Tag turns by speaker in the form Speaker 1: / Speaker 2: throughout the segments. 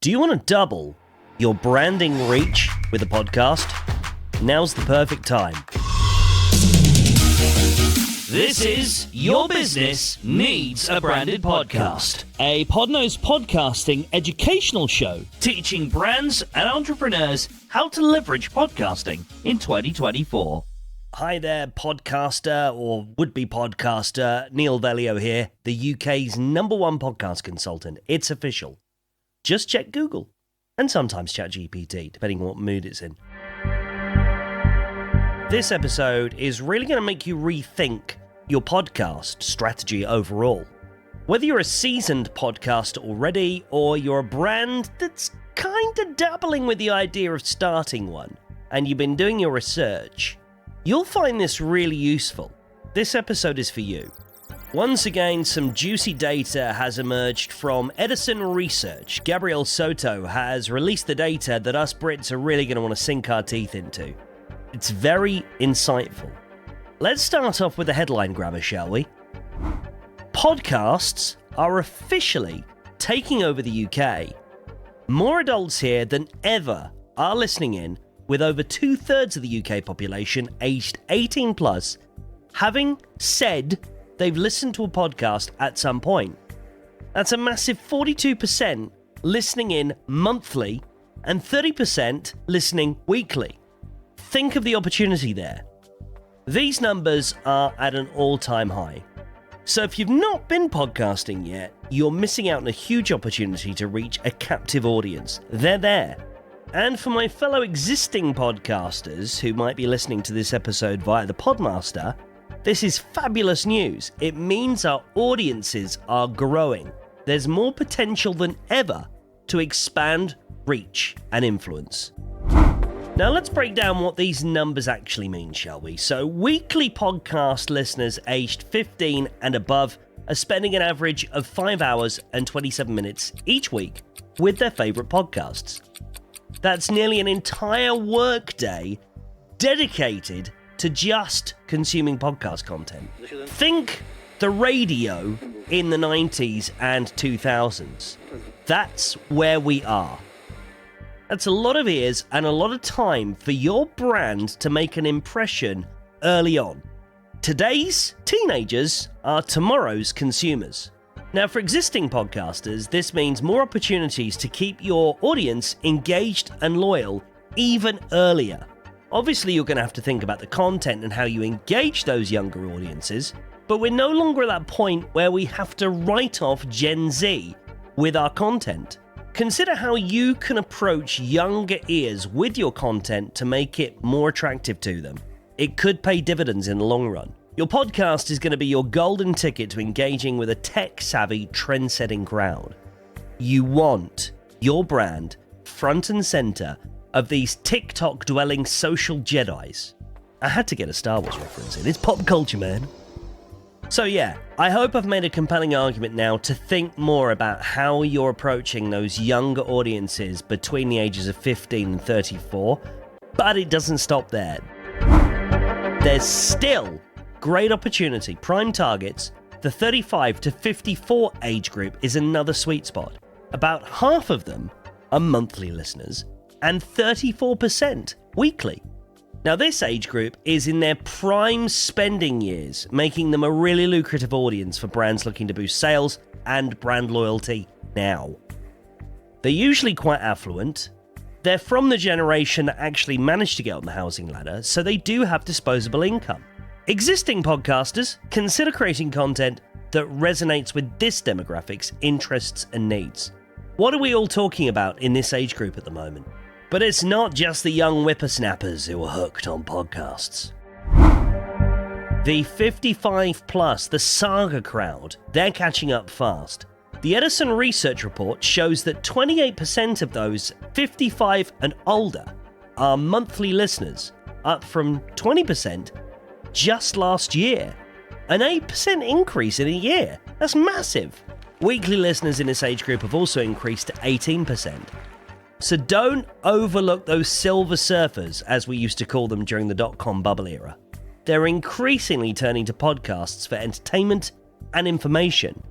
Speaker 1: Do you want to double your branding reach with a podcast? Now's the perfect time.
Speaker 2: This is Your Business Needs a Branded Podcast, a Podnose podcasting educational show teaching brands and entrepreneurs how to leverage podcasting in 2024.
Speaker 1: Hi there, podcaster or would-be podcaster. Neil Velio here, the UK's #1 podcast consultant. It's official. Just check Google and sometimes ChatGPT, depending on what mood it's in. This episode is really going to make you rethink your podcast strategy overall. Whether you're a seasoned podcaster already or you're a brand that's kind of dabbling with the idea of starting one and you've been doing your research, you'll find this really useful. This episode is for you. Once again, some juicy data has emerged from Edison Research. Gabriel Soto has released the data that us Brits are really going to want to sink our teeth into. It's very insightful. Let's start off with the headline grabber, shall we? Podcasts are officially taking over the UK. More adults here than ever are listening in, with over 2/3 of the UK population aged 18 plus having said they've listened to a podcast at some point. That's a massive 42% listening in monthly and 30% listening weekly. Think of the opportunity there. These numbers are at an all-time high. So if you've not been podcasting yet, you're missing out on a huge opportunity to reach a captive audience. They're there. And for my fellow existing podcasters who might be listening to this episode via the Podmaster, this is fabulous news. It means our audiences are growing. There's more potential than ever to expand reach and influence. Now let's break down what these numbers actually mean, shall we? So weekly podcast listeners aged 15 and above are spending an average of 5 hours and 27 minutes each week with their favourite podcasts. That's nearly an entire workday dedicated to just consuming podcast content. Think the radio in the 90s and 2000s. That's where we are. That's a lot of ears and a lot of time for your brand to make an impression early on. Today's teenagers are tomorrow's consumers. Now, for existing podcasters, this means more opportunities to keep your audience engaged and loyal even earlier. Obviously, you're going to have to think about the content and how you engage those younger audiences, but we're no longer at that point where we have to write off Gen Z with our content. Consider how you can approach younger ears with your content to make it more attractive to them. It could pay dividends in the long run. Your podcast is going to be your golden ticket to engaging with a tech-savvy, trend-setting crowd. You want your brand front and center of these TikTok-dwelling social Jedis. I had to get a Star Wars reference in. It's pop culture, man. So yeah, I hope I've made a compelling argument now to think more about how you're approaching those younger audiences between the ages of 15 and 34, but it doesn't stop there. There's still great opportunity. Prime targets, the 35 to 54 age group is another sweet spot. About half of them are monthly listeners, and 34% weekly. Now this age group is in their prime spending years, making them a really lucrative audience for brands looking to boost sales and brand loyalty now. They're usually quite affluent. They're from the generation that actually managed to get on the housing ladder, so they do have disposable income. Existing podcasters, consider creating content that resonates with this demographic's interests and needs. What are we all talking about in this age group at the moment? But it's not just the young whippersnappers who are hooked on podcasts. The 55 plus, the saga crowd, they're catching up fast. The Edison Research report shows that 28% of those 55 and older are monthly listeners, up from 20% just last year. An 8% increase in a year. That's massive. Weekly listeners in this age group have also increased to 18%. So don't overlook those silver surfers, as we used to call them during the dot-com bubble era. They're increasingly turning to podcasts for entertainment and information,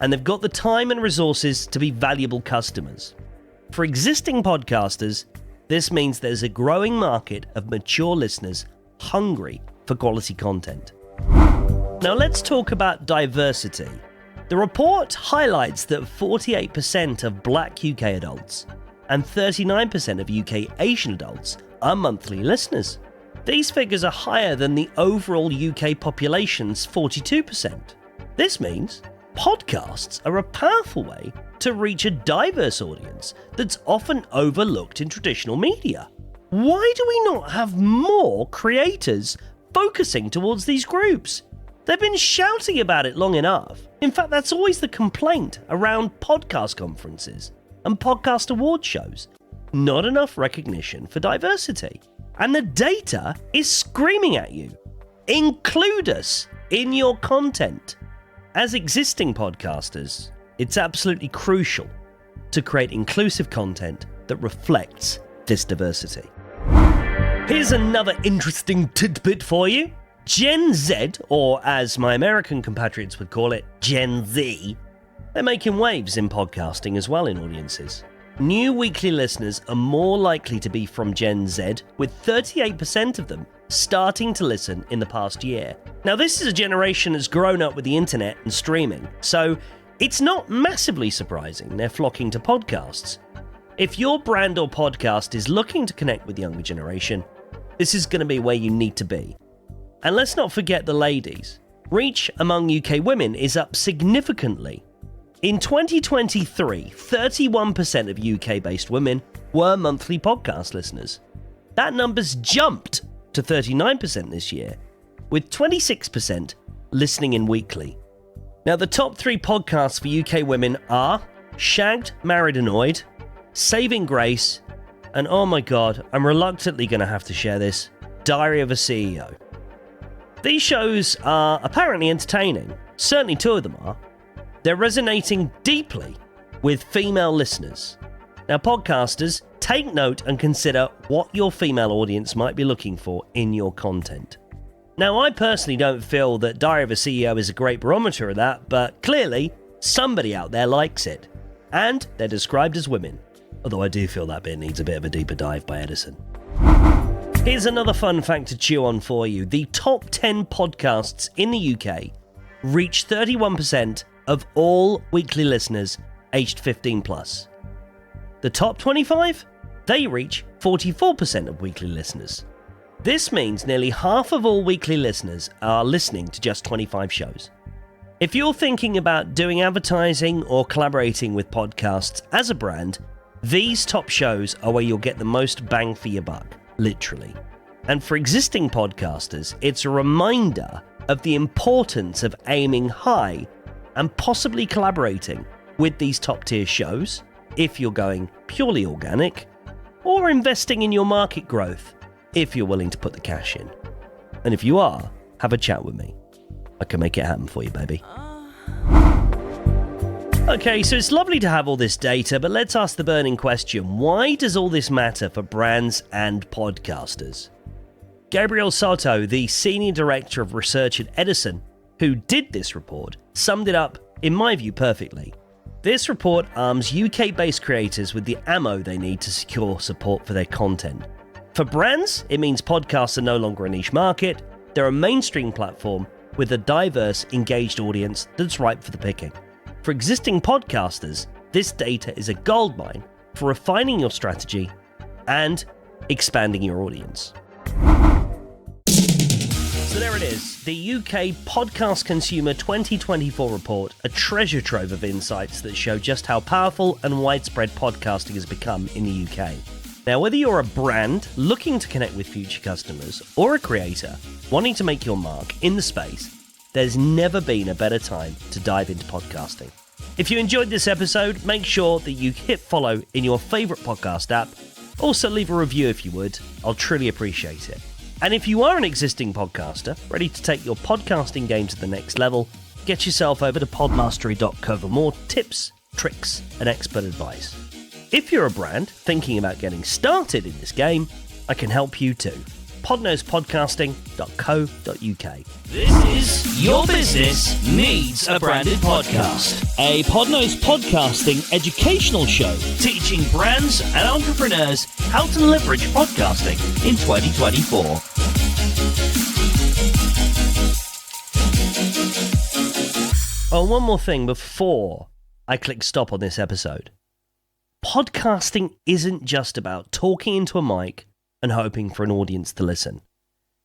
Speaker 1: and they've got the time and resources to be valuable customers. For existing podcasters, this means there's a growing market of mature listeners hungry for quality content. Now let's talk about diversity. The report highlights that 48% of Black UK adults and 39% of UK Asian adults are monthly listeners. These figures are higher than the overall UK population's 42%. This means podcasts are a powerful way to reach a diverse audience that's often overlooked in traditional media. Why do we not have more creators focusing towards these groups? They've been shouting about it long enough. In fact, that's always the complaint around podcast conferences and podcast award shows. Not enough recognition for diversity. And the data is screaming at you. Include us in your content. As existing podcasters, it's absolutely crucial to create inclusive content that reflects this diversity. Here's another interesting tidbit for you. Gen Z, or as my American compatriots would call it, Gen Z, they're making waves in podcasting as well in audiences. New weekly listeners are more likely to be from Gen Z, with 38% of them starting to listen in the past year. Now, this is a generation that's grown up with the internet and streaming, so it's not massively surprising they're flocking to podcasts. If your brand or podcast is looking to connect with the younger generation, this is going to be where you need to be. And let's not forget the ladies. Reach among UK women is up significantly. In 2023, 31% of UK-based women were monthly podcast listeners. That number's jumped to 39% this year, with 26% listening in weekly. Now, the top 3 podcasts for UK women are Shagged, Married, Annoyed, Saving Grace, and oh my god, I'm reluctantly going to have to share this, Diary of a CEO. These shows are apparently entertaining. Certainly 2 of them are. They're resonating deeply with female listeners. Now, podcasters, take note and consider what your female audience might be looking for in your content. Now, I personally don't feel that Diary of a CEO is a great barometer of that, but clearly, somebody out there likes it. And they're described as women. Although I do feel that bit needs a bit of a deeper dive by Edison. Here's another fun fact to chew on for you. The top 10 podcasts in the UK reach 31% of all weekly listeners aged 15 plus. The top 25? They reach 44% of weekly listeners. This means nearly half of all weekly listeners are listening to just 25 shows. If you're thinking about doing advertising or collaborating with podcasts as a brand, these top shows are where you'll get the most bang for your buck, literally. And for existing podcasters, it's a reminder of the importance of aiming high and possibly collaborating with these top tier shows if you're going purely organic, or investing in your market growth if you're willing to put the cash in. And if you are, have a chat with me. I can make it happen for you, baby. Okay, so it's lovely to have all this data, but let's ask the burning question. Why does all this matter for brands and podcasters? Gabriel Soto, the Senior Director of Research at Edison, who did this report, summed it up, in my view, perfectly. This report arms UK-based creators with the ammo they need to secure support for their content. For brands, it means podcasts are no longer a niche market. They're a mainstream platform with a diverse, engaged audience that's ripe for the picking. For existing podcasters, this data is a goldmine for refining your strategy and expanding your audience. So there it is, the UK Podcast Consumer 2024 report, a treasure trove of insights that show just how powerful and widespread podcasting has become in the UK. Now, whether you're a brand looking to connect with future customers or a creator wanting to make your mark in the space, there's never been a better time to dive into podcasting. If you enjoyed this episode, make sure that you hit follow in your favourite podcast app. Also, leave a review if you would. I'll truly appreciate it. And if you are an existing podcaster ready to take your podcasting game to the next level, get yourself over to podmastery.co for more tips, tricks, and expert advice. If you're a brand thinking about getting started in this game, I can help you too. podnosepodcasting.co.uk.
Speaker 2: This is Your Business Needs a Branded Podcast, a Podnose podcasting educational show teaching brands and entrepreneurs how to leverage podcasting in 2024.
Speaker 1: Oh, one more thing before I click stop on this episode. Podcasting isn't just about talking into a mic and hoping for an audience to listen.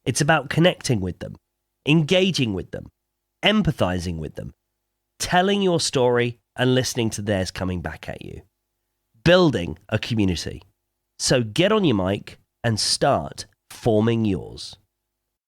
Speaker 1: It's about connecting with them, engaging with them, empathizing with them, telling your story and listening to theirs coming back at you. Building a community. So get on your mic and start forming yours.